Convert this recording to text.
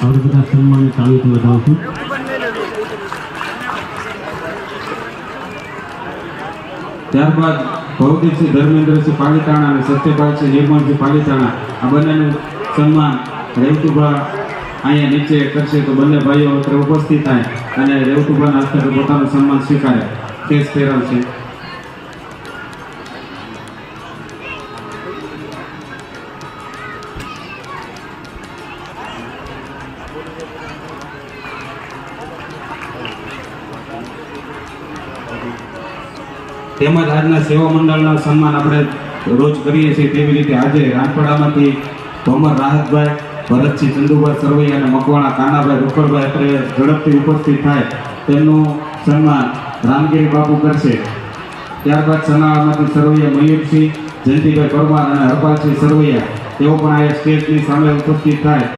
આપણે બધા સન્માનને તાળીથી વધાવશું. ત્યારબાદ ભૌતિકસિંહ ધર્મેન્દ્રસિંહ પાલીતાણા અને સત્યપાલસિંહ નિર્મલસિંહ પાલીતાણા આ બંનેનું સન્માન રેવતુભા અહીંયા નીચે કરશે. તો બંને ભાઈઓ અત્રે ઉપસ્થિત થાય અને રેવતુભાના હસ્તે પોતાનું સન્માન સ્વીકારે કેસ ફેરવશે. તેમજ આજના સેવા મંડળના સન્માન આપણે રોજ કરીએ છીએ તેવી રીતે આજે રાનપડામાંથી ભમર રાહતભાઈ, ભરતસિંહ ચંદુભાઈ સરવૈયા અને મકવાણા કાનાભાઈ રોકડભાઈ અત્રે ઝડપથી ઉપસ્થિત થાય તેમનું સન્માન રામગીરી બાપુ કરશે. ત્યારબાદ સનાળામાંથી સરવૈયા મયુરસિંહ, જયંતિભાઈ પરમાર અને હરપાલસિંહ સરવૈયા તેઓ પણ આ સ્ટેજની સામે ઉપસ્થિત થાય.